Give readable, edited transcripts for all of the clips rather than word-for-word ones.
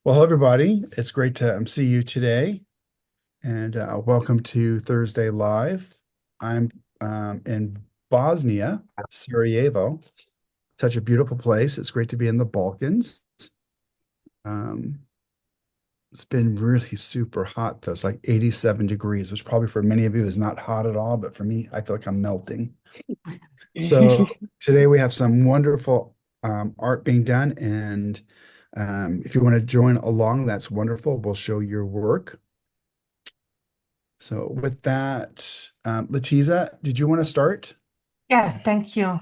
Well, hello everybody. It's great to see you today, and welcome to Thursday Live. I'm in Bosnia, Sarajevo. Such a beautiful place. It's great to be in the Balkans. Um, it's been really super hot though. It's like 87 degrees, which probably for many of you is not hot at all, but for me, I feel like I'm melting. So today we have some wonderful art being done, and if you want to join along, that's wonderful. We'll show your work. So with that, Letiza, did you want to start? Yes, thank you.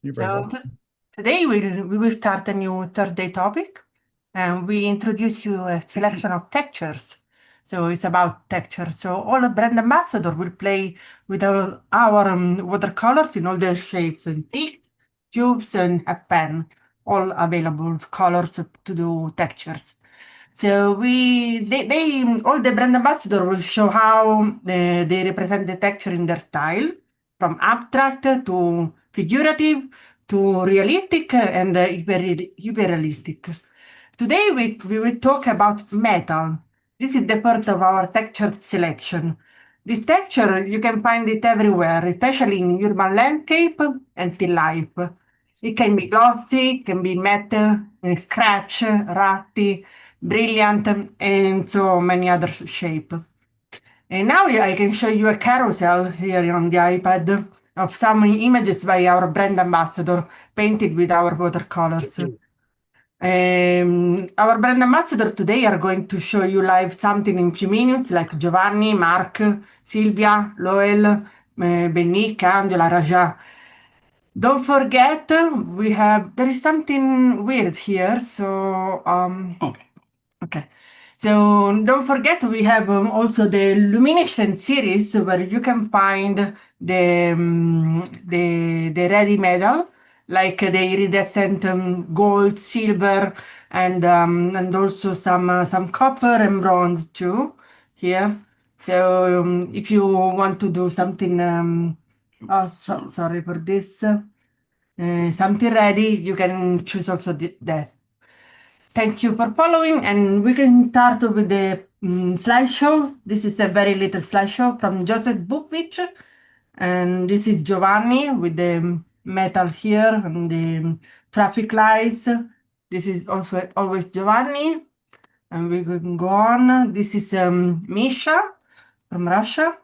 You're very So welcome. today we will start a new Thursday topic, and we introduce you a selection of textures. So it's about texture. So all brand ambassador will play with our watercolors in all the shapes and sticks, tubes, and a pen, all available colors to do textures. So they all the brand ambassador will show how they represent the texture in their style, from abstract to figurative to realistic and hyper-realistic. Today we will talk about metal. This is the part of our texture selection. This texture you can find it everywhere, especially in urban landscape and still life. It can be glossy, can be matte, scratch, rusty, brilliant, and so many other shape. And now I can show you a carousel here on the iPad of some images by our brand ambassador painted with our watercolors. Our brand ambassador today are going to show you live something in few minutes like Giovanni, Mark, Silvia, Loel, Benik, Angela, Raja. Don't forget, there is something weird here. Okay. So don't forget, we have also the luminescent series where you can find the ready metal, like the iridescent gold, silver, and also some copper and bronze too here. So if you want to do something, sorry for this. Something ready, you can choose also that. Thank you for following, and we can start with the slideshow. This is a very little slideshow from Joseph Bukvich, and this is Giovanni with the metal here and the traffic lights. This is also always Giovanni, and we can go on. This is Misha from Russia.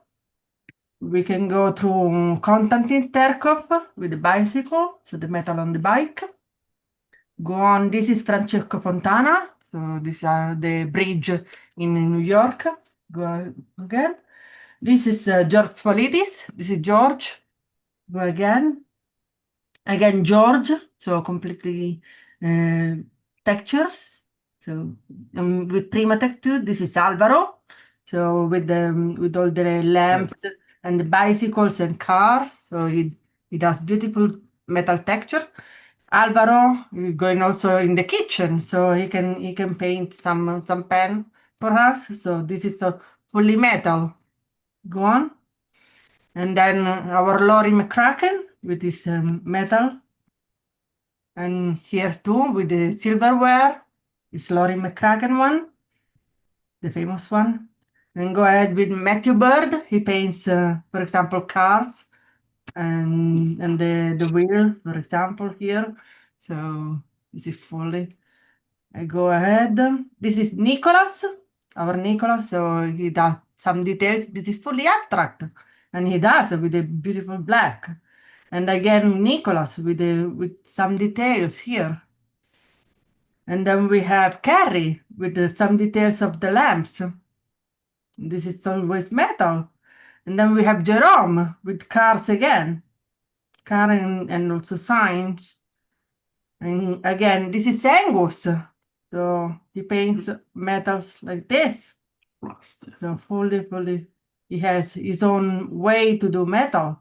We can go through Konstantin Terkov with the bicycle, so the metal on the bike. Go on. This is Francesco Fontana. So these are the bridge in New York. Go again. This is George Politis. This is George. Go again. Again, George. So completely uh, textures. So with Prima texture. This is Alvaro. So with all the lamps and the bicycles and cars. So he does beautiful metal texture. Alvaro going also in the kitchen, so he can paint some pen for us. So this is a fully metal. Go on. And then our Lori McCracken with this metal. And here too with the silverware. It's Lori McCracken one, the famous one. Then go ahead with Matthew Bird. He paints, for example, cars and the wheels, for example, here. So this is fully. I go ahead. This is Nicholas, our Nicholas. So he does some details. This is fully abstract, and he does with a beautiful black. And again, Nicholas with some details here. And then we have Carrie with some details of the lamps. This is always metal. And then we have Jerome with cars again, car and also signs. And again, this is Angus. So he paints metals like this. So fully, he has his own way to do metal.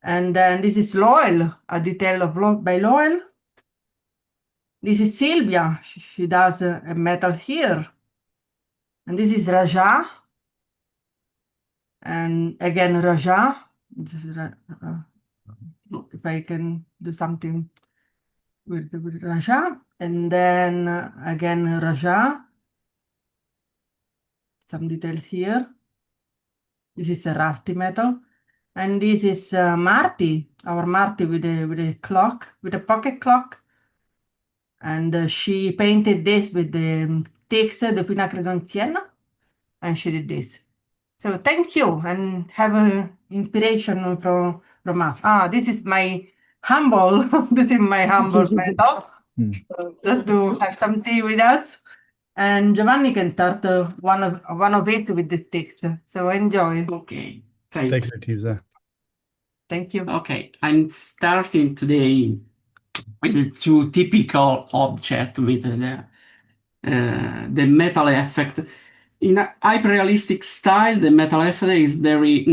And then this is Loel, a detail of by Loel. This is Sylvia. She does a metal here. And this is Raja. And again, Raja. If I can do something with Raja. And then again, Raja, some detail here. This is a rusty metal. And this is Marty, our Marty with a clock, with a pocket clock. And she painted this with the text, the Pinacridone Sienna, and she did this. So thank you, and have a inspiration from us. Ah, this is my humble, this is my humble metal. Hmm. So just to have some tea with us. And Giovanni can start one of it with the text. So enjoy. Okay, thank Thanks, you. Artuza. Thank you. Okay, I'm starting today with the two typical objects with the metal effect. In a hyper-realistic style, the metal effect is very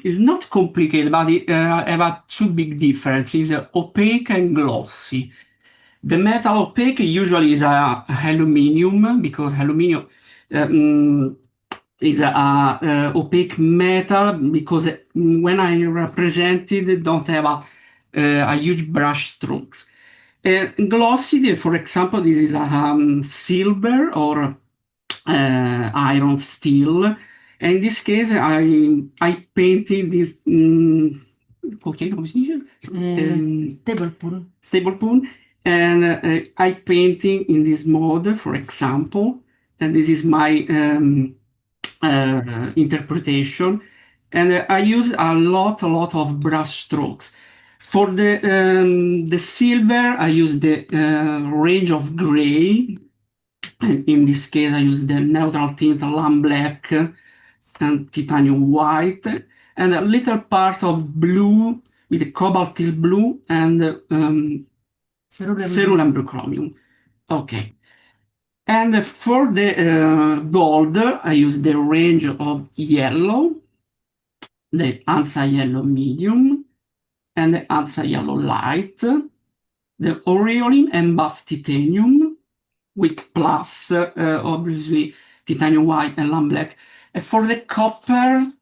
is not complicated, but it have a two big differences: opaque and glossy. The metal opaque usually is aluminium because aluminium is a opaque metal because when I represent it, don't have a huge brush strokes. Glossy, for example, this is silver or iron steel. And in this case, I painted this. Ok, come si dice? Tablespoon. Staple and I painting in this mode, for example, and this is my interpretation, and I use a lot of brush strokes. For the silver, I use the range of gray. In this case, I use the neutral tint lamp black and titanium white, and a little part of blue with the cobalt teal blue and cerulean blue chromium. Okay. And for the gold, I use the range of yellow, the ANSA yellow medium, and the ANSA yellow light, the aureolin and buff titanium, with plus, obviously, titanium white and lamp black. And for the copper,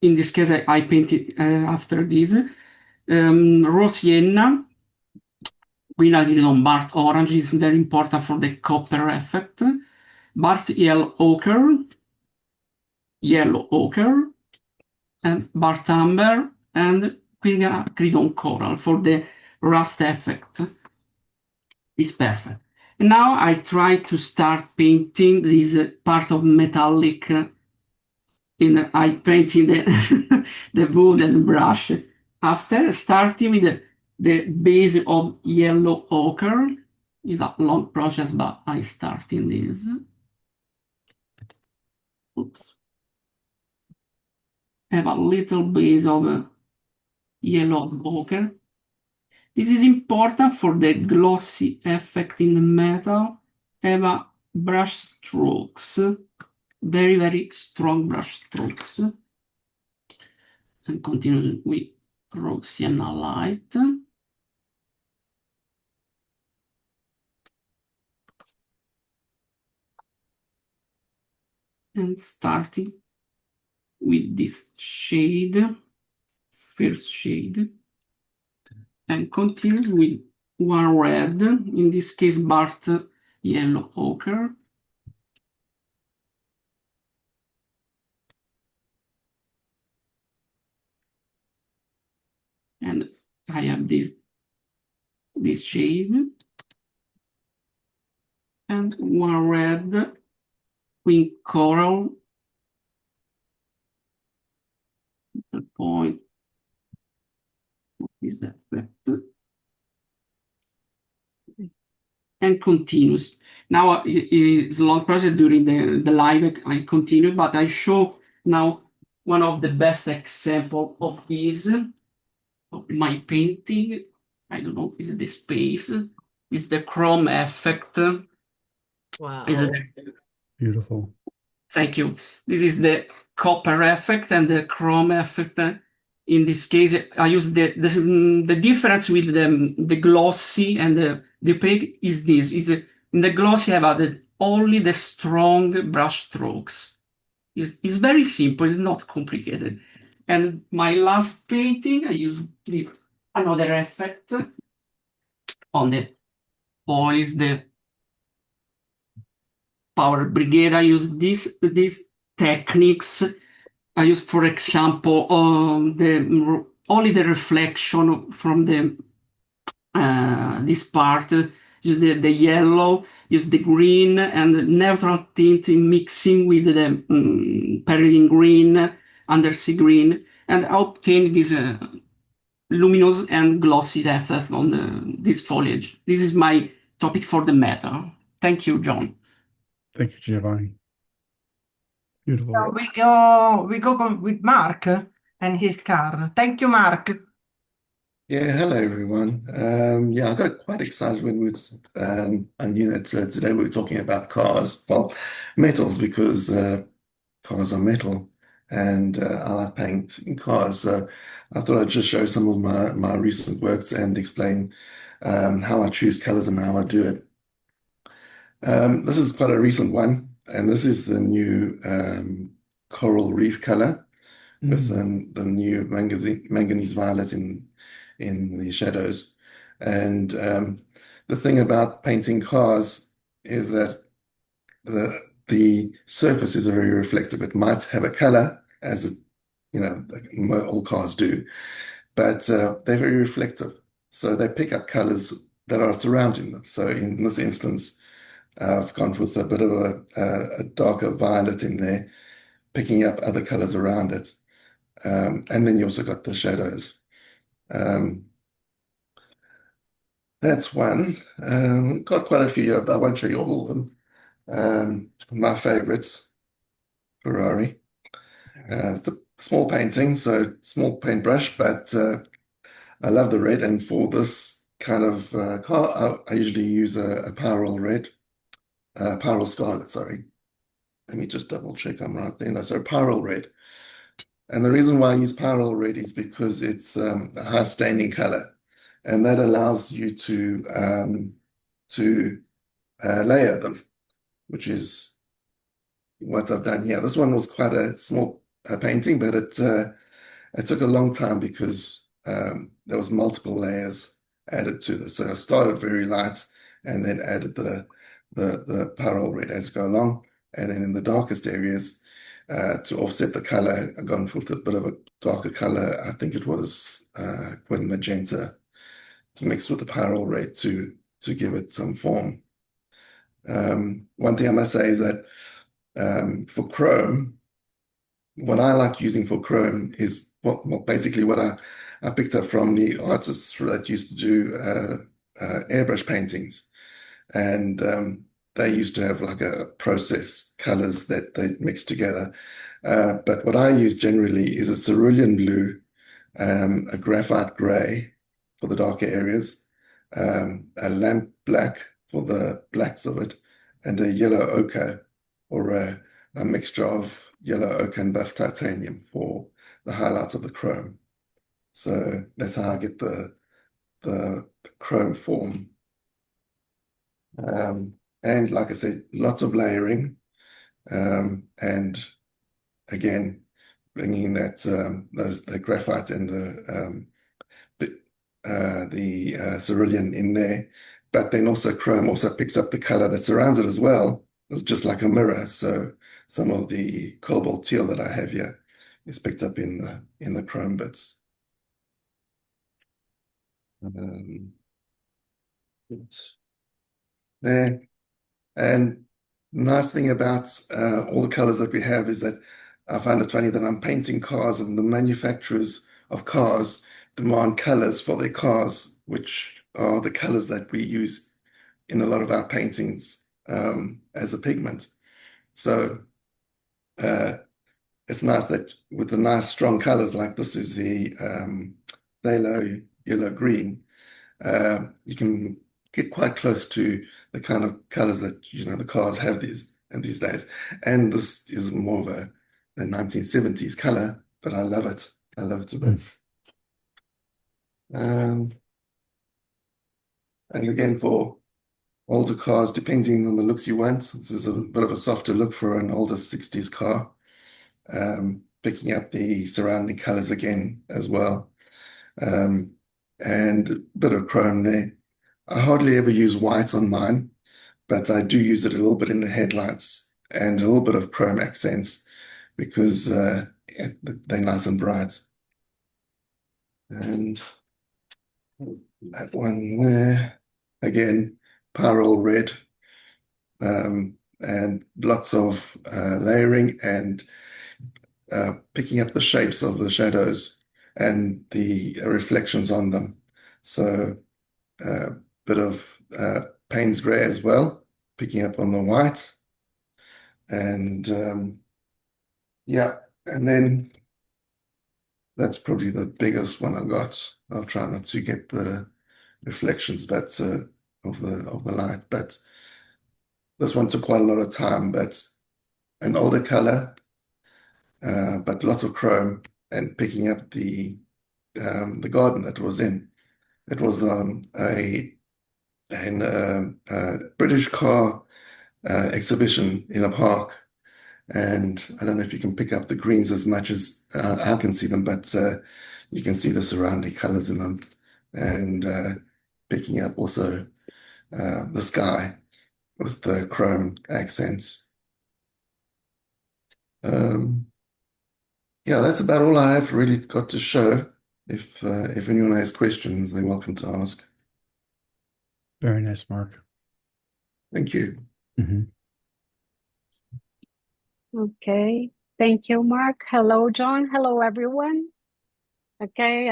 in this case, I painted after this, raw sienna, quinacridone burnt orange is very important for the copper effect, burnt yellow ochre, and burnt amber, and quinacridone coral for the rust effect. It's perfect. And now I try to start painting this part of metallic. I painting the wood and brush. After starting with the base of yellow ochre, it's a long process, but I start in this. Oops. Have a little base of yellow ochre. This is important for the glossy effect in the metal. Have a brush strokes, very strong brush strokes. And continue with raw sienna light. And starting with this shade, first shade, and continue with one red, in this case burnt yellow ochre. And I have this shade, and one red with coral, the point is that and continues. Now it's a long process during the live. I continue, but I show now one of the best example of this of my painting. I don't know, is it the space? Is the chrome effect? Wow. Is it? Beautiful. Thank you. This is the copper effect and the chrome effect. In this case, I use the difference with the glossy and the opaque is this. In the glossy, I've added only the strong brush strokes. It's very simple. It's not complicated. And my last painting, I use another effect on the oils, the power brigade. I use these techniques. I use, for example, the only the reflection from the this part. Use the yellow, use the green and the neutral tint in mixing with the perylene green, undersea green, and obtain this luminous and glossy effect on this foliage. This is my topic for the matter. Thank you, John. Thank you, Giovanni. So Beautiful. we go with Mark and his car. Thank you, Mark. Yeah, hello everyone. Yeah, I got quite excited when I knew that today we were talking about cars, well, metals because cars are metal, and I like painting cars. So I thought I'd just show some of my recent works and explain how I choose colors and how I do it. This is quite a recent one, and this is the new coral reef color with the new manganese violet in the shadows. And the thing about painting cars is that the surface is very reflective. It might have a color, as like all cars do, but they're very reflective. So they pick up colors that are surrounding them. So in this instance, I've gone with a bit of a darker violet in there, picking up other colors around it. And then you also got the shadows. Um, that's one. Got quite a few, but I won't show you all of them. My favorites, Ferrari. It's a small painting, so small paintbrush, but I love the red. And for this kind of car, I usually use a Powerol red, Powerol Scarlet, sorry. Let me just double check I'm right there. No, so Powerol red. And the reason why I use Powerol red is because it's a high staining color, and that allows you to layer them, which is what I've done here. This one was quite a small painting, but it took a long time because there was multiple layers added to this. So I started very light and then added the Powerol red as I go along, and then in the darkest areas. To offset the color, I've gone with a bit of a darker color. I think it was quite magenta mixed with the Powerol red to give it some form. One thing I must say is that for chrome, what I like using for chrome is basically what I picked up from the artists that used to do airbrush paintings. And they used to have like a process colors that they mix together. But what I use generally is a cerulean blue, a graphite gray for the darker areas, a lamp black for the blacks of it, and a yellow ochre or a mixture of yellow ochre and buff titanium for the highlights of the chrome. So that's how I get the chrome form. And like I said, lots of layering, and again, bringing that the graphite and the cerulean in there, but then also chrome also picks up the color that surrounds it as well, just like a mirror. So some of the cobalt teal that I have here is picked up in the chrome bits. It's there. And nice thing about all the colors that we have is that I find it funny that I'm painting cars and the manufacturers of cars demand colors for their cars, which are the colors that we use in a lot of our paintings as a pigment. So it's nice that with the nice strong colors like this is the phthalo yellow green, you can get quite close to the kind of colors that the cars have these days. And this is more of a 1970s color, but I love it. I love it a bit. And again, for older cars, depending on the looks you want, this is a bit of a softer look for an older 60s car. Picking up the surrounding colors again as well. And a bit of chrome there. I hardly ever use white on mine, but I do use it a little bit in the headlights and a little bit of chrome accents because they're nice and bright. And that one there, again, pyrrole red, and lots of layering and picking up the shapes of the shadows and the reflections on them. So a bit of Payne's gray as well, picking up on the white. And yeah, and then that's probably the biggest one I've got. I'll try not to get the reflections but of the light, but this one took quite a lot of time. But an older color, but lots of chrome and picking up the garden that was in. It was a British car exhibition in a park, and I don't know if you can pick up the greens as much as I can see them, but you can see the surrounding colors in them, and picking up also the sky with the chrome accents. Yeah, that's about all I have really got to show. If anyone has questions, they're welcome to ask. Very nice, Mark. Thank you. Mhm. Okay, thank you, Mark. Hello, John. Hello, everyone. Okay,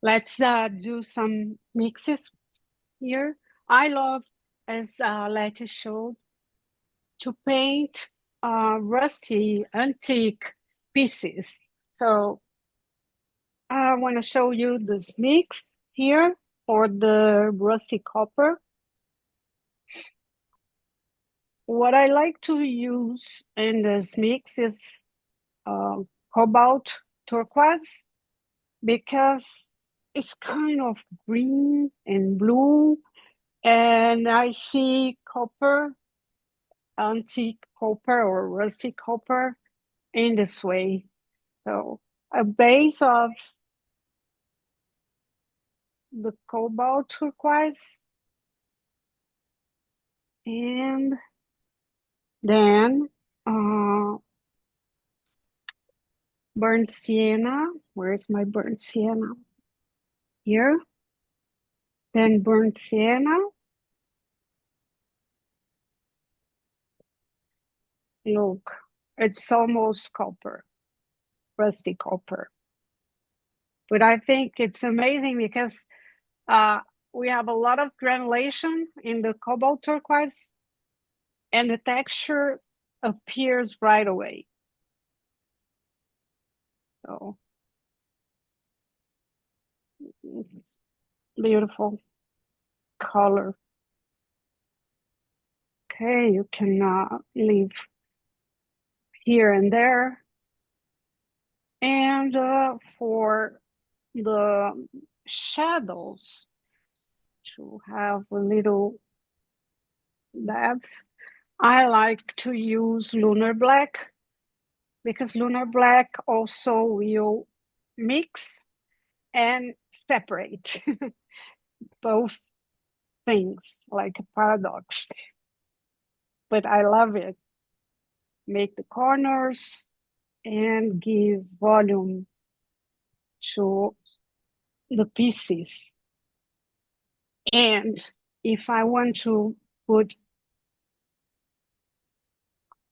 let's do some mixes here. I love, as Letty showed, to paint rusty, antique pieces. So I want to show you this mix here for the rusty copper. What I like to use in this mix is cobalt turquoise because it's kind of green and blue, and I see copper, antique copper or rusty copper in this way. So a base of the cobalt turquoise, and then burnt sienna. Where's my burnt sienna? Here. Then burnt sienna. Look, it's almost copper, rusty copper. But I think it's amazing because we have a lot of granulation in the cobalt turquoise, and the texture appears right away. So beautiful color. Okay, you can leave here and there. And for the shadows, to have a little depth, I like to use lunar black because lunar black also will mix and separate both things, like a paradox. But I love it. Make the corners and give volume to the pieces. And if I want to put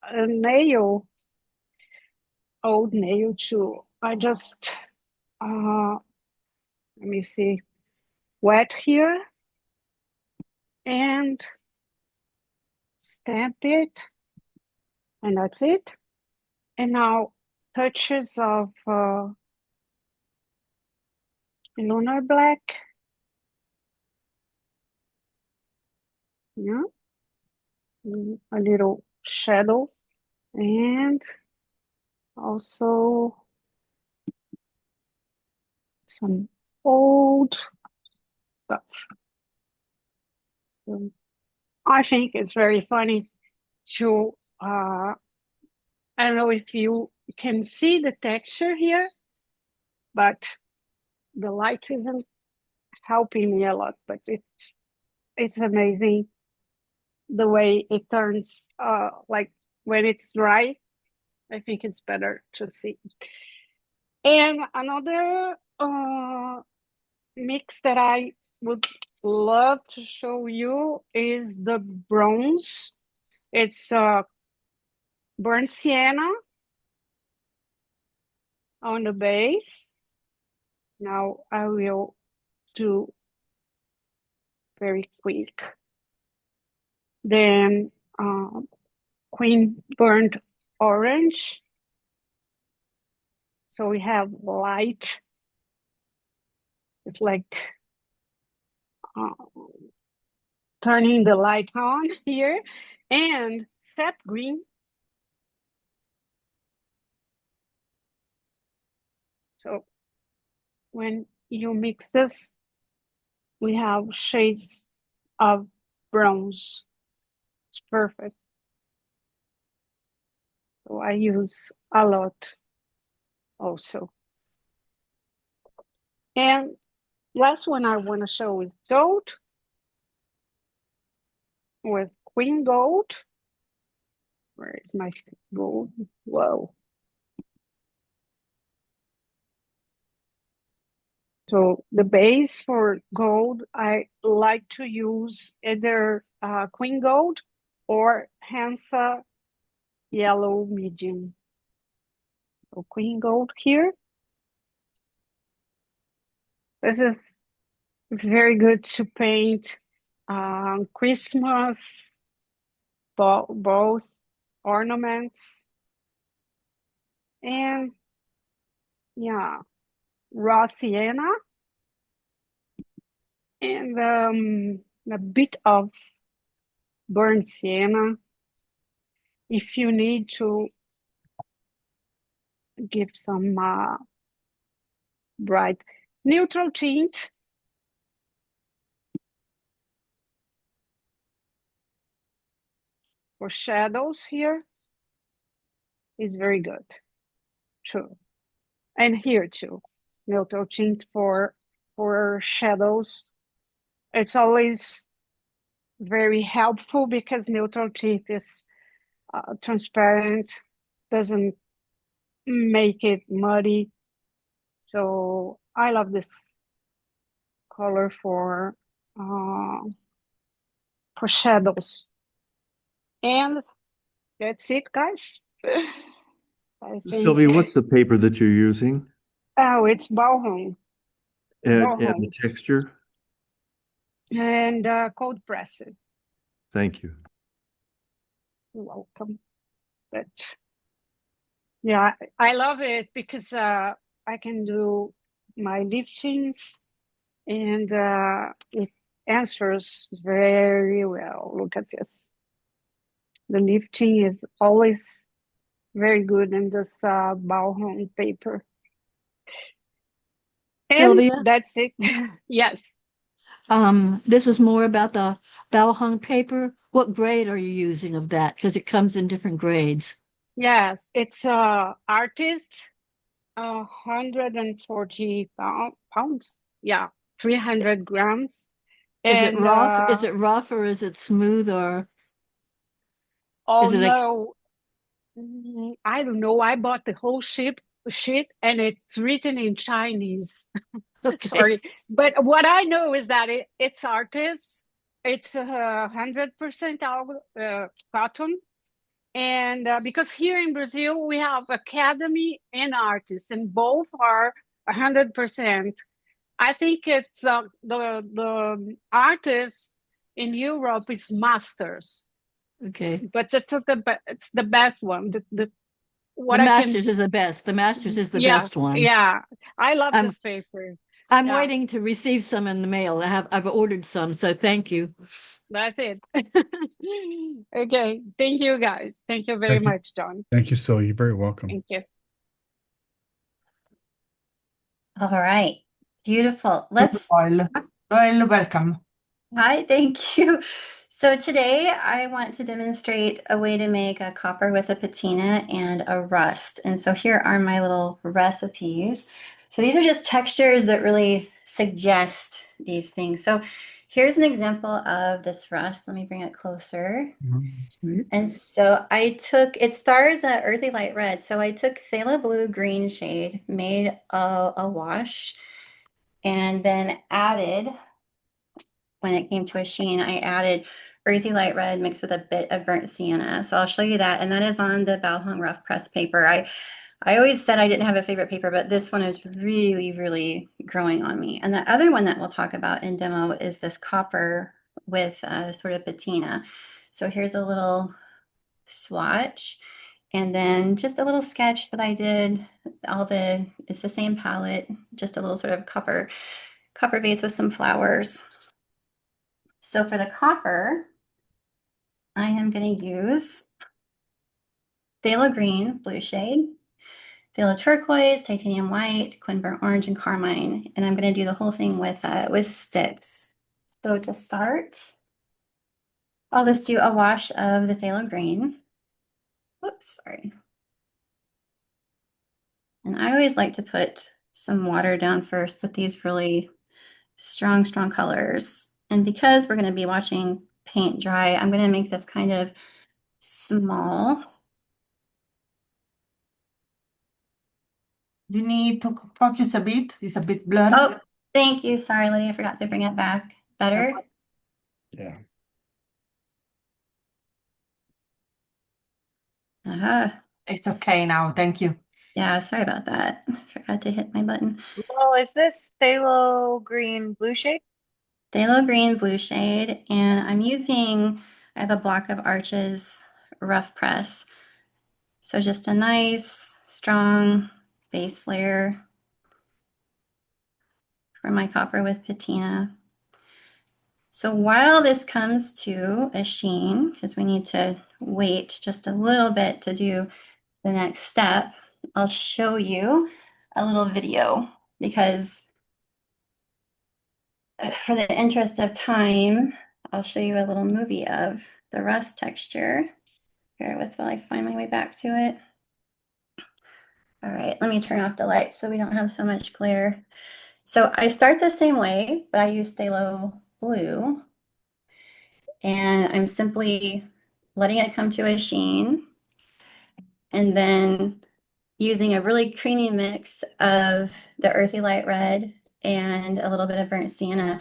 a nail, old nail too, I just, let me see, wet here and stamp it, and that's it. And now touches of lunar black, yeah, a little shadow, and also some old stuff. I think it's very funny to, I don't know if you can see the texture here, but the light isn't helping me a lot, but it's amazing the way it turns, like when it's dry. I think it's better to see. And another mix that I would love to show you is the bronze. It's burnt sienna on the base. Now I will do very quick. Then queen burnt orange. So we have light. It's like turning the light on here. And sap green. So when you mix this, we have shades of bronze. It's perfect. So I use a lot also. And last one I want to show is gold with queen gold. Where is my gold? Whoa. So the base for gold, I like to use either queen gold or Hansa yellow medium. So queen gold here. This is very good to paint Christmas bows, ornaments, and yeah, raw sienna, and a bit of burnt sienna. If you need to give some bright neutral tint. For shadows here is very good too. And here too, neutral tint for shadows. It's always very helpful because neutral tint is transparent, doesn't make it muddy. So I love this color for shadows. And that's it, guys. I think. Sylvia, what's the paper that you're using Oh, it's Bauhung and the texture? and cold pressed. Thank you. You're welcome. But yeah, I love it because I can do my liftings and it answers very well. Look at this. The lifting is always very good in this Bauhung paper. And Sylvia? that's it. Yes. This is more about the Bauhung paper. What grade are you using of that? Because it comes in different grades. Yes, it's artist, 140 pounds. Yeah, 300 grams. Is it And rough? Is it rough or is it smooth or oh is it no, I don't know. I bought the whole sheet and it's written in Chinese. okay? Sorry, but what I know is that it's artists. It's 100% cotton. And because here in Brazil, we have academy and artists, and both are 100%. I think it's the artists in Europe is masters, Okay. but it's the best one. What The I can, Masters is the best. The Masters is the yeah, best one. yeah. I love I'm this paper. I'm Yeah. waiting to receive some in the mail. I've ordered some, so thank you. That's it. Okay, thank you guys. Thank you very Thank you. much, John. Thank you, Sil. You're very welcome. Thank you. All right. Beautiful. Let's. Doyle, welcome. Hi, thank you. So today I want to demonstrate a way to make a copper with a patina and a rust. And so here are my little recipes. So these are just textures that really suggest these things. So here's an example of this rust. Let me bring it closer. Sweet. And so it stars a earthy light red. So I took phthalo blue green shade, made a wash, and then added, when it came to a sheen, I added earthy light red mixed with a bit of burnt sienna. So I'll show you that. And that is on the Bao Hong rough press paper. I always said I didn't have a favorite paper, but this one is really, really growing on me. And the other one that we'll talk about in demo is this copper with sort of patina. So here's a little swatch, and then just a little sketch that I did. It's the same palette, just a little sort of copper base with some flowers. So for the copper, I am going to use phthalo green, blue shade, phthalo turquoise, titanium white, quin burnt orange, and carmine. And I'm going to do the whole thing with sticks. So to start, I'll just do a wash of the phthalo green. Whoops, sorry. And I always like to put some water down first with these really strong colors. And because we're going to be watching paint dry, I'm going to make this kind of small. You need to focus a bit. It's a bit blurry. Oh, thank you. Sorry, Lydia, I forgot to bring it back. Better? Yeah. It's okay now. Thank you. Yeah, sorry about that. Forgot to hit my button. Well, is this phthalo green blue shade? Phthalo green blue shade, and I have a block of Arches rough press. So just a nice, strong base layer for my copper with patina. So while this comes to a sheen, because we need to wait just a little bit to do the next step, I'll show you a little video, because for the interest of time, I'll show you a little movie of the rust texture. Bear with while I find my way back to it. All right, let me turn off the light so we don't have so much glare. So I start the same way, but I use phthalo blue. And I'm simply letting it come to a sheen, and then using a really creamy mix of the earthy light red and a little bit of burnt sienna.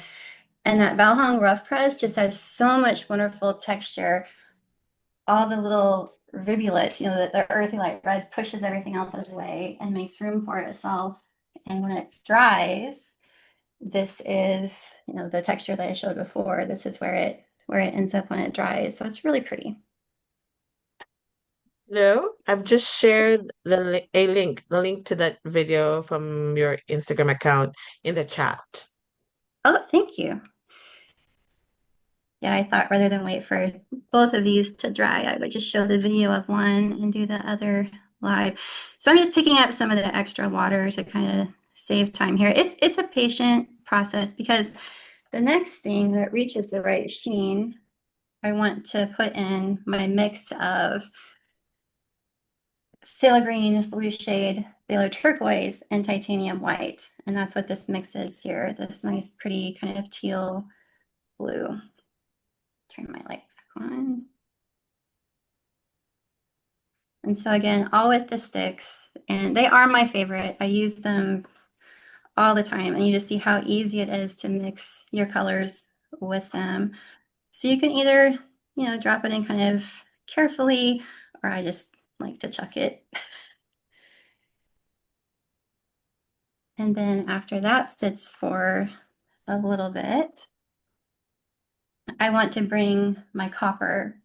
And that Bao Hong rough press just has so much wonderful texture. All the little rivulets, the earthy light red pushes everything else out of the way and makes room for itself. And when it dries, this is, the texture that I showed before. This is where it ends up when it dries. So it's really pretty. No, I've just shared the link to that video from your Instagram account in the chat. Oh, thank you. Yeah, I thought rather than wait for both of these to dry, I would just show the video of one and do the other live. So I'm just picking up some of the extra water to kind of save time here. It's a patient process, because the next thing that reaches the right sheen, I want to put in my mix of phthalo green, blue shade, phthalo turquoise, and titanium white. And that's what this mix is here, this nice, pretty kind of teal blue. Turn my light back on. And so again, all with the sticks, and they are my favorite. I use them all the time, and you just see how easy it is to mix your colors with them. So you can either, drop it in kind of carefully, or I just like to chuck it. And then after that sits for a little bit, I want to bring my copper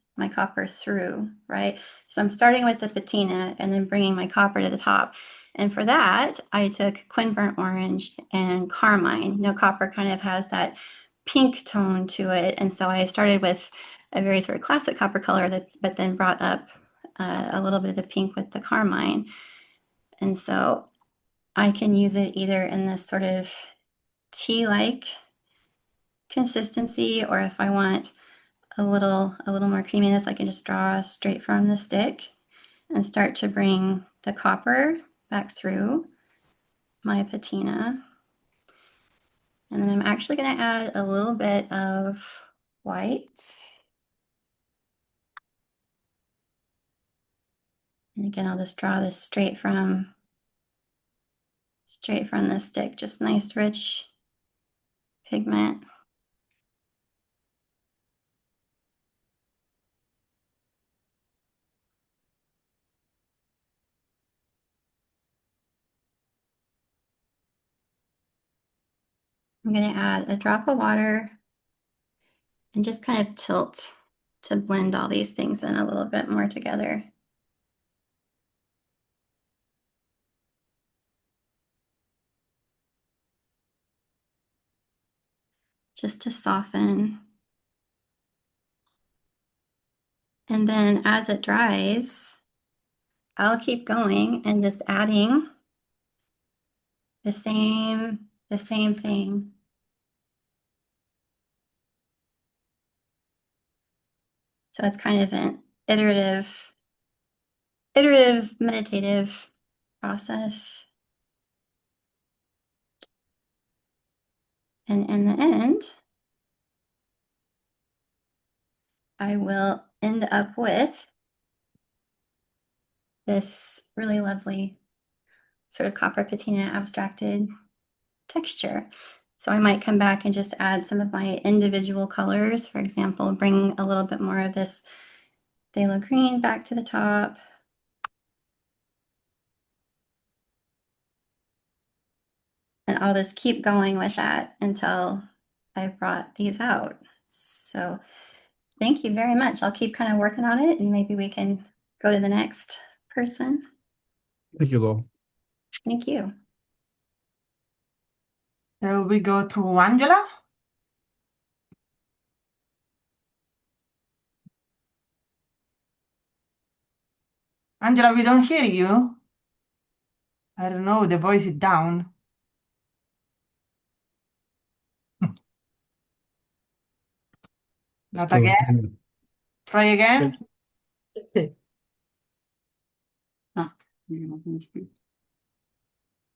through, right? So I'm starting with the patina and then bringing my copper to the top. And for that, I took quin burnt orange and carmine. Copper kind of has that pink tone to it. And so I started with a very sort of classic copper color, but then brought up a little bit of the pink with the carmine. And so I can use it either in this sort of tea-like consistency, or if I want a little more creaminess, I can just draw straight from the stick and start to bring the copper back through my patina. And then I'm actually going to add a little bit of white. And again, I'll just draw this straight from the stick, just nice rich pigment. I'm going to add a drop of water and just kind of tilt to blend all these things in a little bit more together. Just to soften. And then as it dries, I'll keep going and just adding the same thing. So it's kind of an iterative, meditative process. And in the end, I will end up with this really lovely sort of copper patina abstracted texture. So I might come back and just add some of my individual colors. For example, bring a little bit more of this phthalo green back to the top. And I'll just keep going with that until I've brought these out. So thank you very much. I'll keep kind of working on it and maybe we can go to the next person. Thank you, Lowell. Thank you. So we go to Angela. Angela, we don't hear you. I don't know, the voice is down. Not Still, again. Try again. Ah, you're not gonna speak.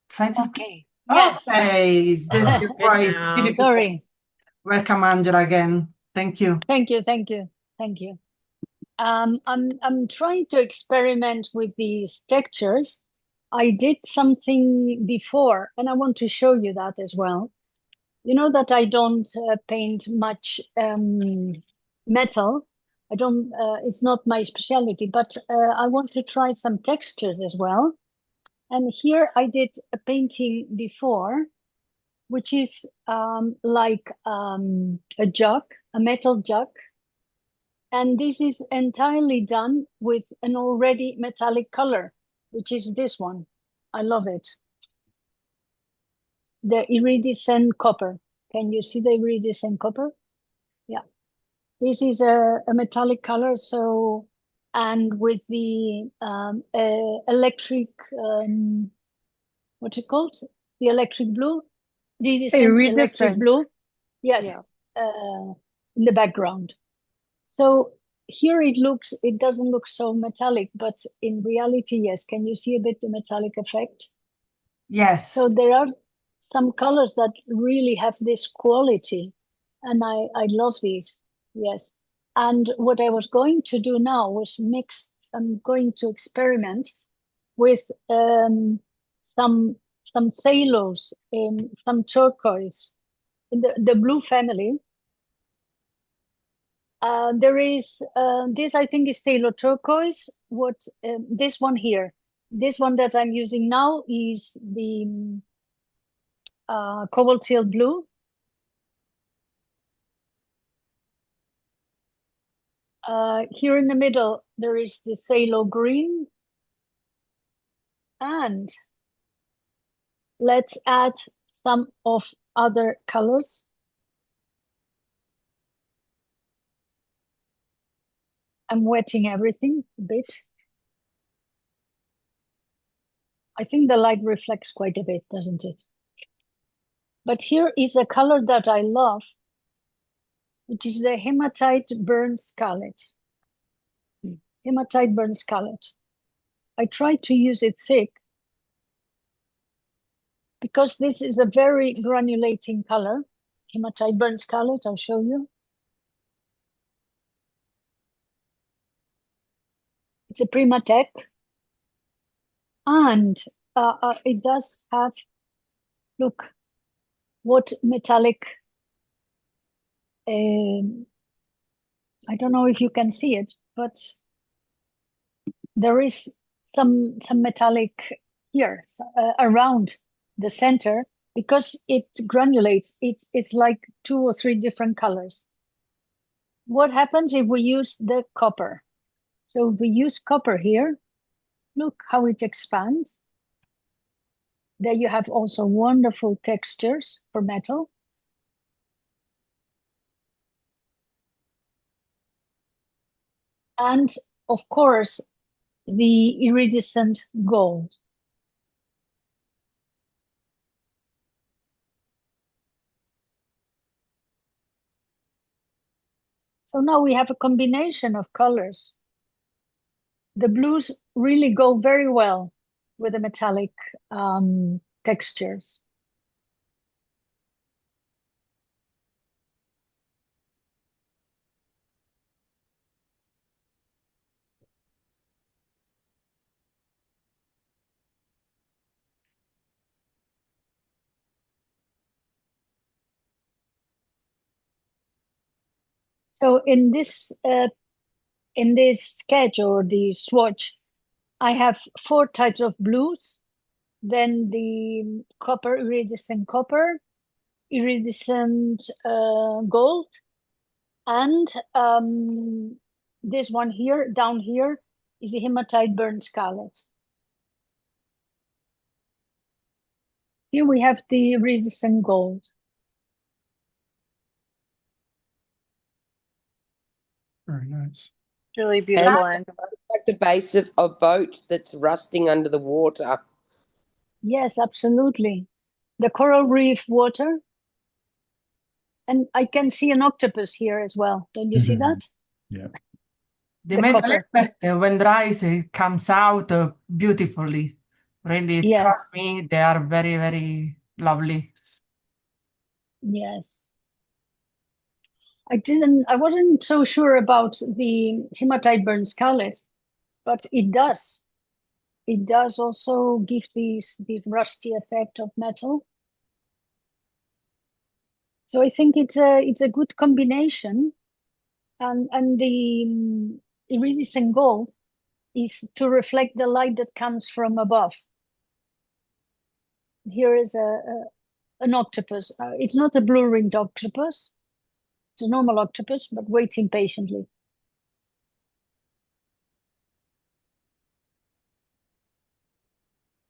Try to. Okay. Yes. Okay, this is Good voice. now. Sorry. Welcome, Angela, again. Thank you. Thank you. Thank you. Thank you. I'm trying to experiment with these textures. I did something before, and I want to show you that as well. You know that I don't paint much metal. I don't. It's not my specialty, but I want to try some textures as well. And here I did a painting before, which is like a jug, a metal jug. And this is entirely done with an already metallic color, which is this one. I love it. The iridescent copper. Can you see the iridescent copper? Yeah. This is a metallic color. So, and with the electric, what's it called? The electric blue? Iridescent electric blue. Yes. Yeah. In the background. So here it doesn't look so metallic, but in reality, yes. Can you see a bit the metallic effect? Yes. So there are some colors that really have this quality, and I love these. Yes. And what I was going to do now was mix. I'm going to experiment with some phthalos in some turquoise in the blue family. There is this, I think, is phthalo turquoise. What this one here, this one that I'm using now is the cobalt teal blue. Here in the middle, there is the phthalo green. And let's add some of other colors. I'm wetting everything a bit. I think the light reflects quite a bit, doesn't it? But here is a color that I love, which is the hematite burnt scarlet. Hematite burnt scarlet. I try to use it thick. because this is a very granulating color, hematite burnt scarlet. I'll show you. It's a Primatech, and it does have, look, what metallic, I don't know if you can see it, but there is some metallic here around the center, because it granulates. It's like 2 or 3 different colors. What happens if we use the copper? So if we use copper here, look how it expands. There you have also wonderful textures for metal. And of course, the iridescent gold. So now we have a combination of colors. The blues really go very well with the metallic textures. So in this sketch or the swatch, I have 4 types of blues, then the copper, iridescent copper, iridescent gold, and this one here, down here, is the hematite burnt scarlet. Here we have the iridescent gold. Very nice. Really beautiful, And Angela. like the base of a boat that's rusting under the water. Yes, absolutely. The coral reef water. And I can see an octopus here as well. Don't you see Mhm. that? Yeah. The The metal copper. effect, when dries, it comes out beautifully. Really, trust Yes, me, they are very, very lovely. yes. I wasn't so sure about the hematite burnt scarlet, but it does. It does also give the rusty effect of metal. So I think it's a good combination, and the iridescent gold is to reflect the light that comes from above. Here is an octopus. It's not a blue-ringed octopus. It's a normal octopus, but waiting patiently.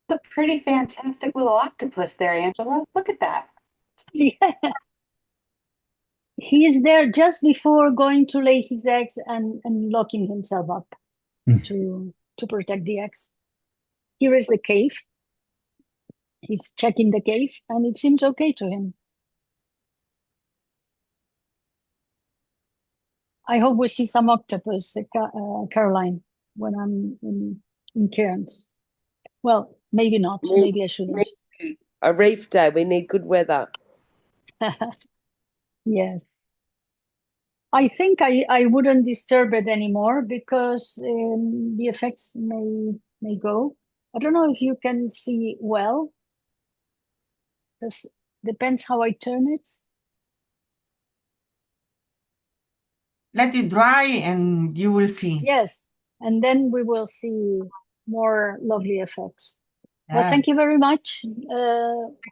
A pretty fantastic little octopus there, Angela. Look at that. Yeah. He is there just before going to lay his eggs and locking himself up to protect the eggs. Here is the cave. He's checking the cave, and it seems okay to him. I hope we see some octopus, Caroline, when I'm in Cairns. Well, maybe not. Maybe I shouldn't. A reef day. We need good weather. Yes. I think I wouldn't disturb it anymore because the effects may go. I don't know if you can see well. This depends how I turn it. Let it dry and you will see. Yes, and then we will see more lovely effects. Well, Yeah. thank you very much.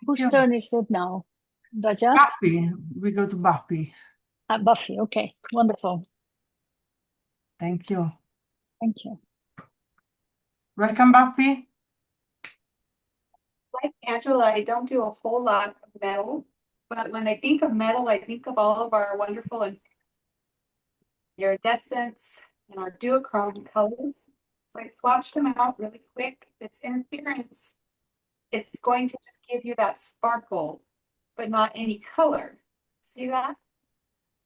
Whose you. turn is it now? Rajat? Buffy. We go to Buffy. Buffy. Okay, wonderful. Thank you. Thank you. Welcome, Buffy. Like Angela, I don't do a whole lot of metal, but when I think of metal, I think of all of our wonderful and iridescents and our duochrome colors. So I swatched them out really quick. If it's interference, it's going to just give you that sparkle, but not any color. See that?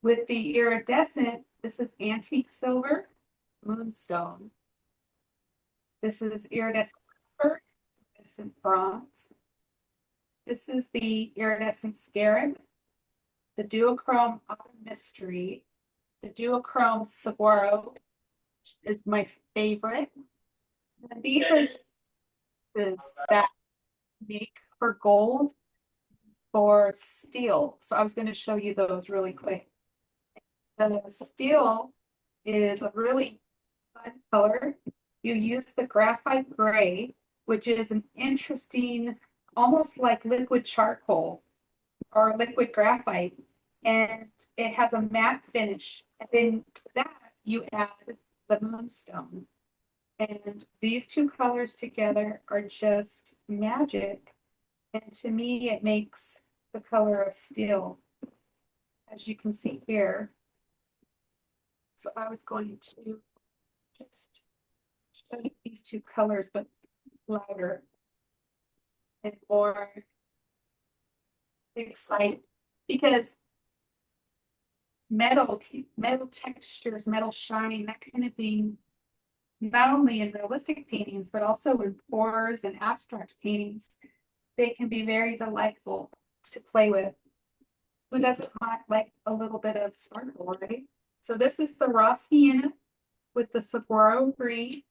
With the iridescent, this is antique silver, moonstone. This is iridescent copper, iridescent bronze. This is the iridescent scarab, the duochrome autumn mystery, the duochrome saguaro is my favorite. And these are that make for gold for steel. So I was going to show you those really quick. The steel is a really fun color. You use the graphite gray, which is an interesting, almost like liquid charcoal or liquid graphite, and it has a matte finish. And then to that, you add the moonstone. And these two colors together are just magic. And to me, it makes the color of steel, as you can see here. So I was going to just show you these two colors, but louder and more exciting, because metal textures, metal shine, that kind of thing, not only in realistic paintings, but also in pours and abstract paintings, they can be very delightful to play with. Who doesn't like a little bit of sparkle, right? So this is the raw sienna with the saguaro green,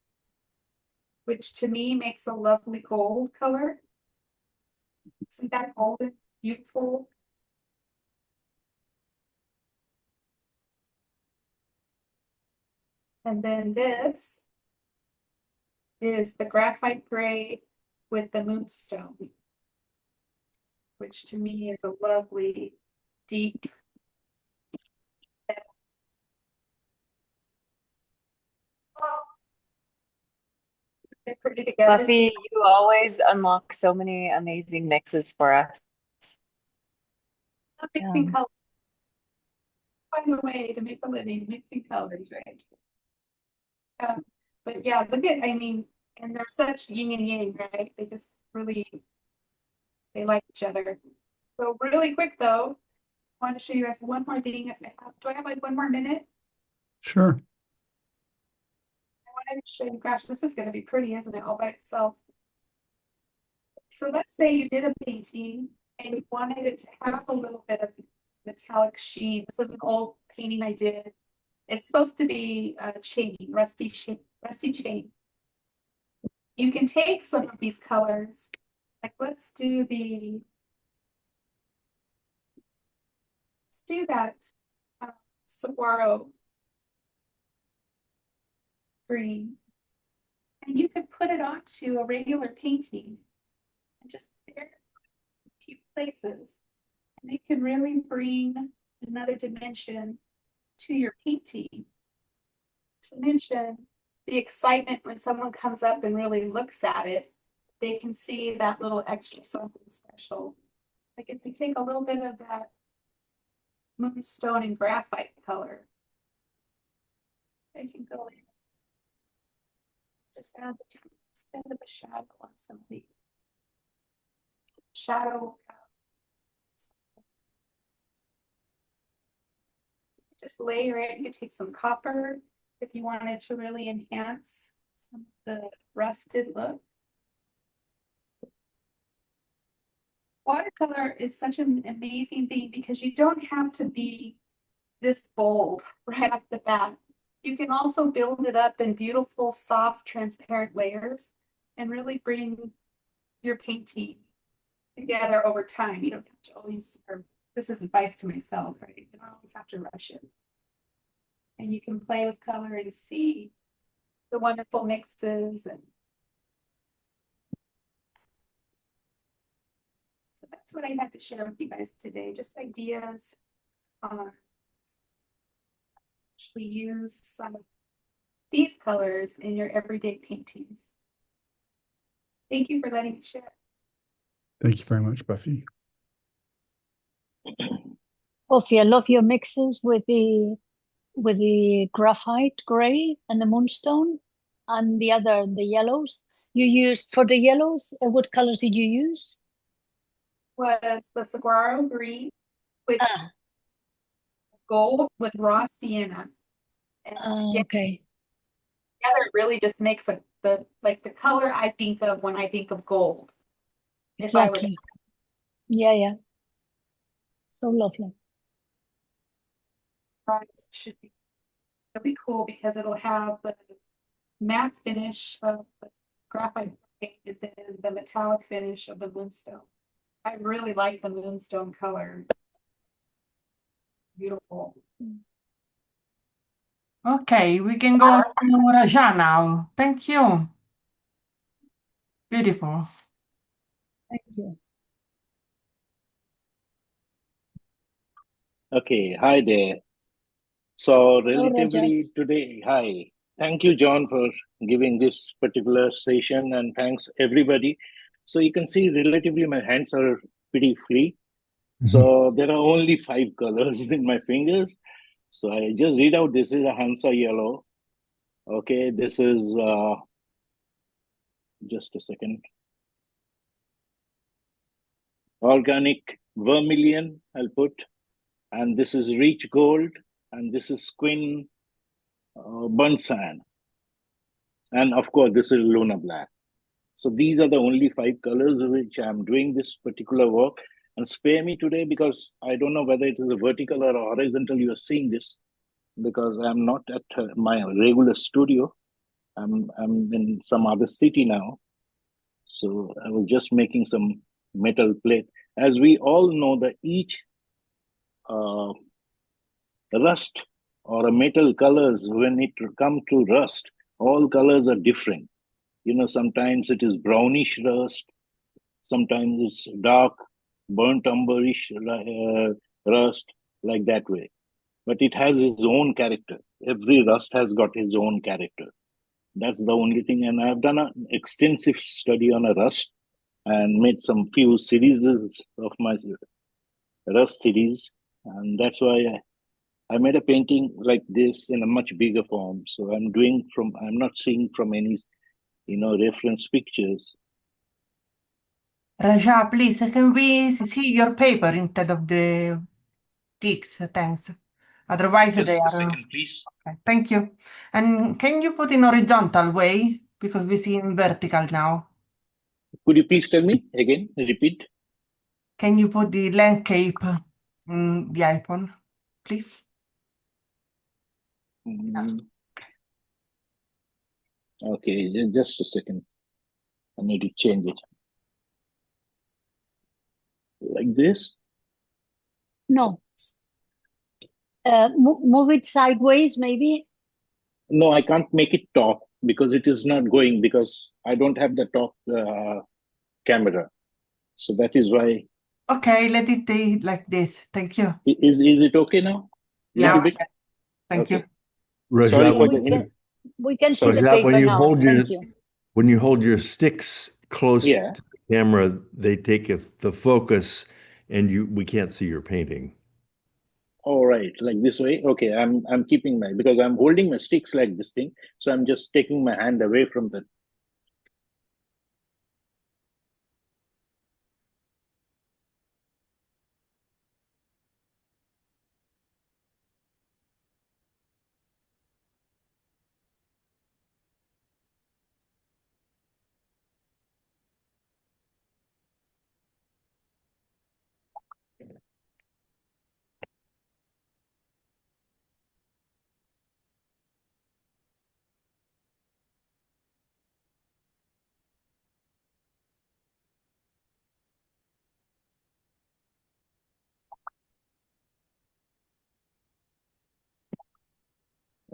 which to me makes a lovely gold color. See that golden, beautiful? And then this is the graphite gray with the moonstone, which to me is a lovely, deep. They're pretty together. Buffy, you always unlock so many amazing mixes for us. Mixing colors. Find a way to make a living mixing colors, right? But yeah, look at, I mean, and they're such yin and yang, right? They just really, they like each other. So really quick though, I want to show you guys one more thing. Do I have like 1 more minute? Sure. I wanted to show you, gosh, this is going to be pretty, isn't it, all by itself? So let's say you did a painting and you wanted it to have a little bit of metallic sheen. This is an old painting I did. It's supposed to be a chain, rusty chain. You can take some of these colors, like let's do that saguaro green, and you could put it onto a regular painting and just pair a few places, and it can really bring another dimension to your painting. To mention the excitement when someone comes up and really looks at it, they can see that little extra something special. Like if we take a little bit of that moonstone and graphite color, I can go in, just add the bit of a shadow on something. Shadow. Just layer it. You could take some copper if you wanted to really enhance some of the rusted look. Watercolor is such an amazing thing because you don't have to be this bold right off the bat. You can also build it up in beautiful, soft, transparent layers and really bring your painting together over time. You don't have to always, or this is advice to myself, right? You don't always have to rush it. And you can play with color and see the wonderful mixes. And so that's what I had to share with you guys today. Just ideas on actually use some of these colors in your everyday paintings. Thank you for letting me share. Thank you very much, Buffy. Buffy, I love your mixes with the graphite gray and the moonstone and the yellows. You used for the yellows, what colors did you use? Was the saguaro green, which gold with raw sienna. And okay. Together it really just makes the color I think of when I think of gold. Exactly. Yeah, yeah. So lovely. It should be really cool because it'll have the matte finish of the graphite paint and then the metallic finish of the moonstone. I really like the moonstone color. Beautiful. Okay, we can go to Raja now. Thank you. Beautiful. Thank you. Okay, hi there. So Hello, Rajat. relatively today, hi. Thank you, John, for giving this particular session, and thanks everybody. So you can see relatively my hands are pretty free. So there are only 5 colors in my fingers. So I just read out, this is a Hansa yellow. Okay, this is just a second. Organic vermilion, I'll put. And this is rich gold. And this is quin burnt sand. And of course, this is Luna Black. So these are the only 5 colors which I'm doing this particular work. And spare me today because I don't know whether it is a vertical or a horizontal you are seeing this, because I'm not at my regular studio. I'm in some other city now. So I was just making some metal plate. As we all know that each uh, rust or a metal colors, when it come to rust, all colors are different. Sometimes it is brownish rust, sometimes it's dark, burnt umberish rust, like that way. But it has its own character. Every rust has got its own character. That's the only thing. And I've done an extensive study on a rust and made some few series of my rust series. And that's why I made a painting like this in a much bigger form. So I'm not seeing from any, reference pictures. Raja, please, can we see your paper instead of the ticks? Thanks. Otherwise, Just they a are. second, please. Okay, thank you. And can you put in horizontal way? Because we see in vertical now. Could you please tell me again? Repeat. Can you put the landscape in the iPhone, please? Okay, just a second. I need to change it. Like this? No. Move it sideways, maybe. No, I can't make it top because it is not going, because I don't have the top camera. So that is why. Okay, let it stay like this. Thank you. Is it okay now? Yeah, Little bit? thank you. Rajat, Sorry for We can see the Rajat, paper when you now. hold your Thank you. when you hold your sticks close Yeah. to the camera, they take the focus, and we can't see your painting. All right, like this way. Okay, I'm keeping because I'm holding my sticks like this thing. So I'm just taking my hand away from the.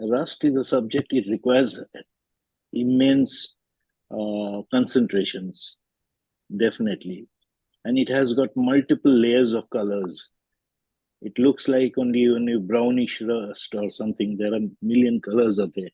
Rust is a subject, it requires immense concentrations, definitely. And it has got multiple layers of colors. It looks like only brownish rust or something. There are a million colors out there.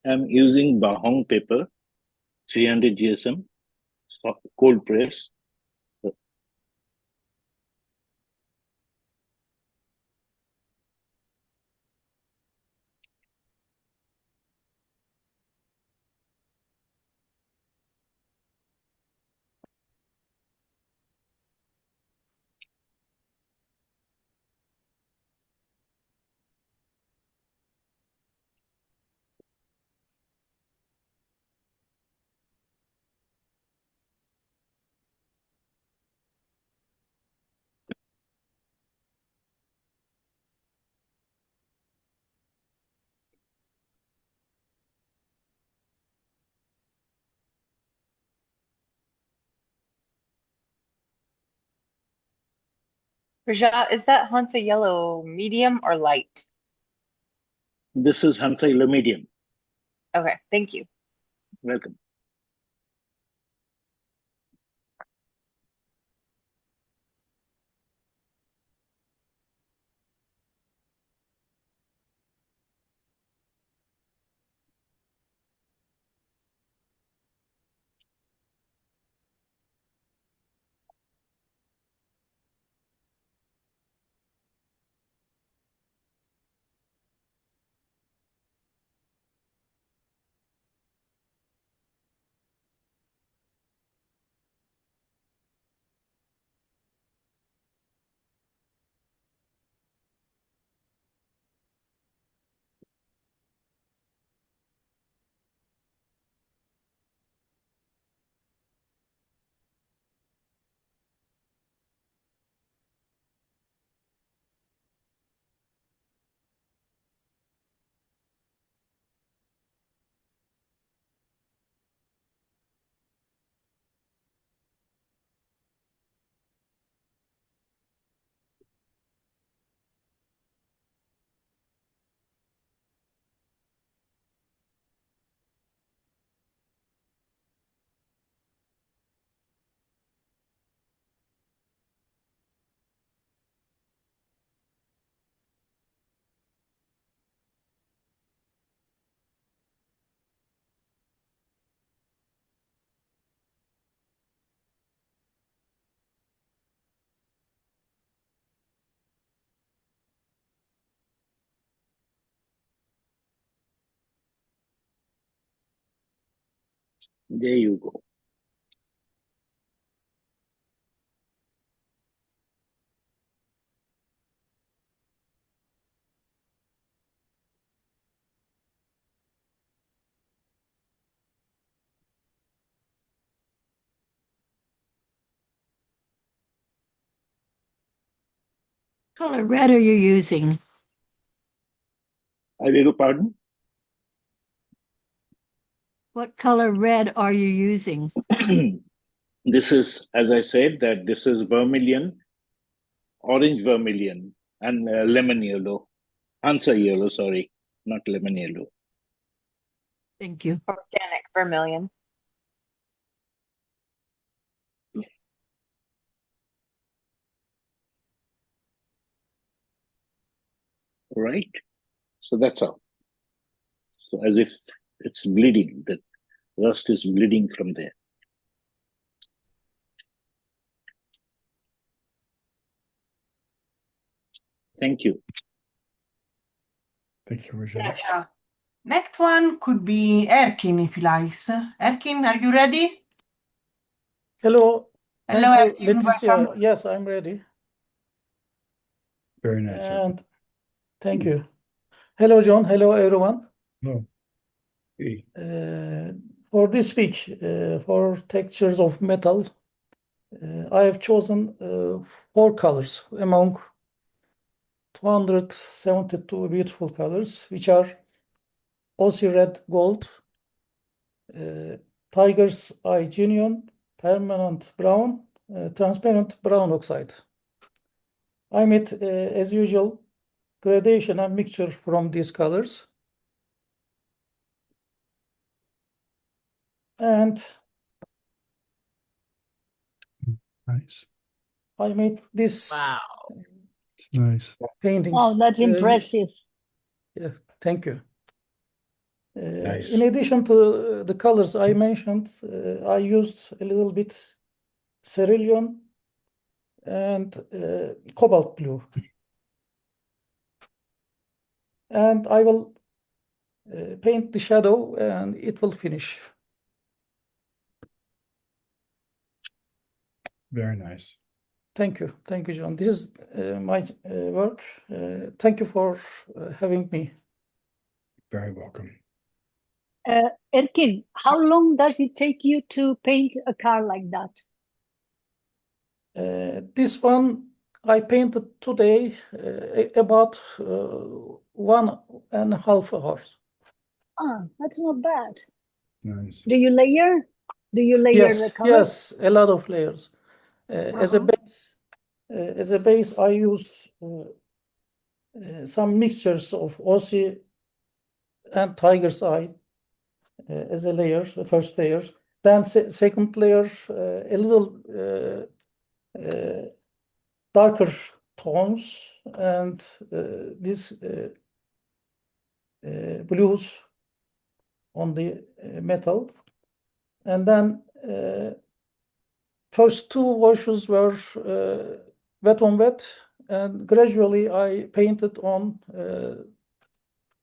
I'm using Bahong paper, 300 GSM, cold press. Rajat, is that Hansa yellow medium or light? This is Hansa Yellow medium. Okay, thank you. Welcome. There you go. Color red are you using? I beg your pardon? What color red are you using? This is, as I said, that this is vermilion, orange vermilion, and lemon yellow. Hansa yellow, sorry, not lemon yellow. Thank you. Organic vermilion. Right? So that's all. So as if it's bleeding, the rust is bleeding from there. Thank you. Thank you, Rajat. Yeah. Next one could be Erkin, if he likes. Erkin, are you ready? Hello. Hello, Thank you, Erkin. Leticia. Welcome. Yes, I'm ready. Very nice. Erkin. And thank you. Hello, John. Hello, everyone. Oh, hey. For this week, for textures of metal, I have chosen 4 colors among 272 beautiful colors, which are Aussie Red Gold, Tiger's Eye Genuine, Permanent Brown, Transparent Brown Oxide. I made, as usual, gradation and mixture from these colors. And Nice. I made this It's nice. painting. Oh, that's impressive. Yeah, thank you. Nice. In addition to the colors I mentioned, I used a little bit cerulean and cobalt blue. And I will paint the shadow and it will finish. Very nice. Thank you. Thank you, John. This is my work. Thank you for having me. Very welcome. Erkin, how long does it take you to paint a car like that? This one I painted today about 1.5 hours. Ah, that's not bad. Nice. Do you layer? Do you layer the Yes, color? yes, a lot of layers. As a base, I use some mixtures of Aussie and Tiger's Eye as a layer, the first layer. Then second layer, a little darker tones and this blues on the metal. And then first two washes were wet on wet, and gradually I painted on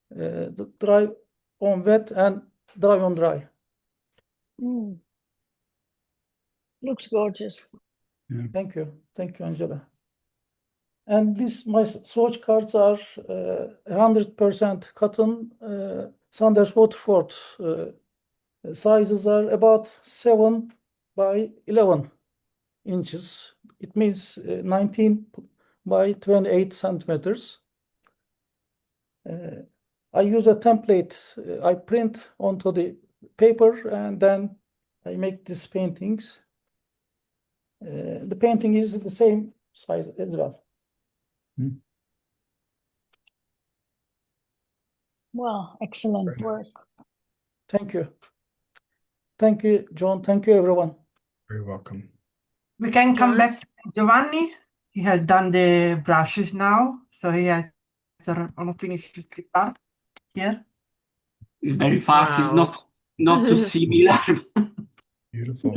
the dry on wet and dry on dry. Looks gorgeous. Yeah. Thank you, Angela. And my swatch cards are 100% cotton. Sanders Waterford sizes are about 7 by 11 inches. It means 19 by 28 centimeters. I use a template. I print onto the paper and then I make these paintings. The painting is the same size as well. Wow, excellent work. Thank you. Thank you, John. Thank you, everyone. Very welcome. We can come back to Giovanni. He has done the brushes now, so he has unfinished part here. It's very fast. It's Wow. not too similar. Beautiful.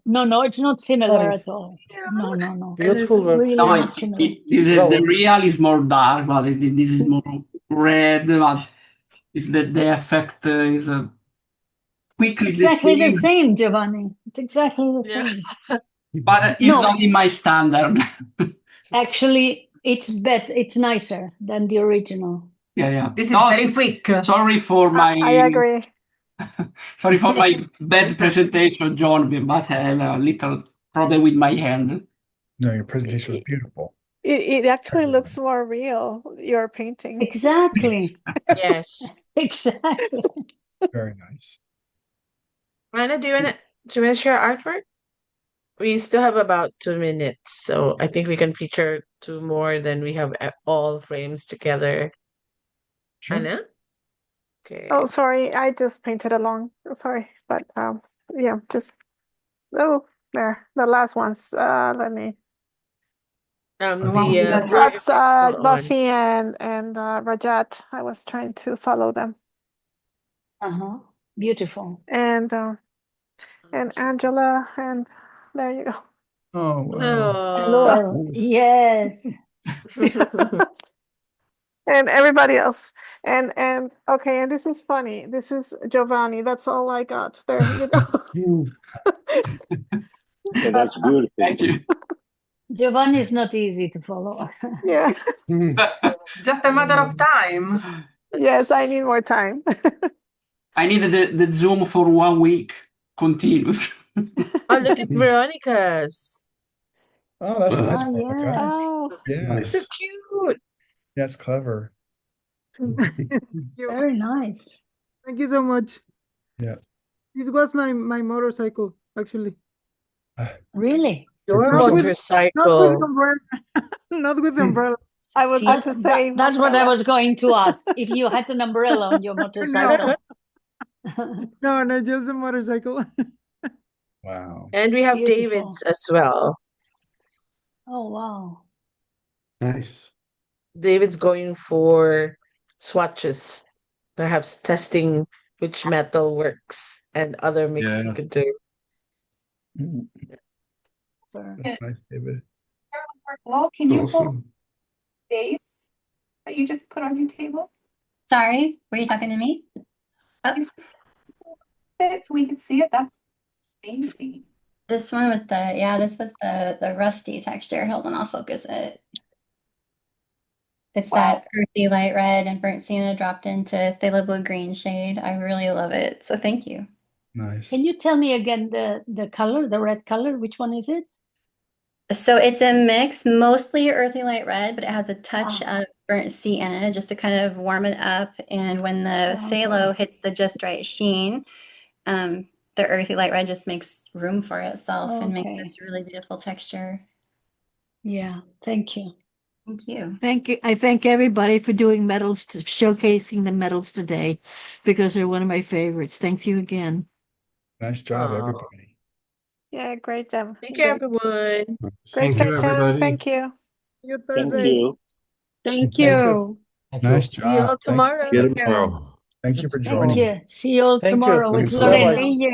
No, it's not similar Stunning. at all. No. Beautiful work. Really No, not similar. the real is more dark, but this is more red. But it's the effect is quickly Exactly the displayed. same, Giovanni. It's exactly the same. But it's No. not in my standard. Actually, it's nicer than the original. Yeah. This is very quick. Sorry for my. I agree. Sorry for my bad presentation, John, but I have a little problem with my hand. No, your presentation was beautiful. It actually looks more real, your painting. Exactly. Yes. Exactly. Very nice. Anna, do you wanna share artwork? We still have about 2 minutes, so I think we can feature 2 more than we have all frames together. Sure. Anna? Okay. Oh, sorry, I just painted along. Sorry, but yeah, just there. The last ones. Let me. That's Buffy and Rajat. I was trying to follow them. Beautiful. And Angela, and there you go. Oh, Laura, yes. And everybody else. And okay, and this is funny. This is Giovanni. That's all I got. There you go. That's beautiful. Thank you. Giovanni is not easy to follow. Yeah. Just a matter of time. Yes, I need more time. I needed the Zoom for 1 week continuous. Oh, look at Veronica's. Oh, that's nice. Oh, Veronica. yes. Oh, Yes. So cute. That's clever. Very nice. Thank you so much. Yeah. This was my motorcycle, actually. Really? Your Not with motorcycle. umbrella. Not with umbrella. I was going to say that's what I was going to ask. If you had an umbrella on your motorcycle. No, just a motorcycle. Wow. And we have Beautiful. David's as well. Oh, wow. Nice. David's going for swatches. perhaps testing which metal works and other mix you Yeah. could do. Mm, That's nice, David. Well, can you hold Awesome. base that you just put on your table? Sorry, were you talking to me? Oh, Bit so we can see it. That's amazing. this one with the, yeah, this was the rusty texture. Hold on, I'll focus it. It's that earthy light red and burnt sienna dropped into phthalo blue green shade. I really love it. So thank you. Nice. Can you tell me again the color, the red color? Which one is it? So it's a mix, mostly earthy light red, but it has a touch Ah. of burnt sienna just to kind of warm it up. And when the phthalo hits the just right sheen, the earthy light red just makes room for itself and makes Okay. this really beautiful texture. Yeah, thank you. Thank you. Thank you. I thank everybody for doing metals, showcasing the metals today, because they're one of my favorites. Thank you again. Nice job, Aw. everybody. Yeah, great job. Thank you, Great. everyone. Great Thank you, session. everybody. Thank you. See you Thank Thursday. you. Thank Thank you. Nice See you all job. tomorrow. Get tomorrow. Thank you for Thank joining. you. See you all Thank you. tomorrow with Thanks, Lorraine. Laura. Bye-bye. See you.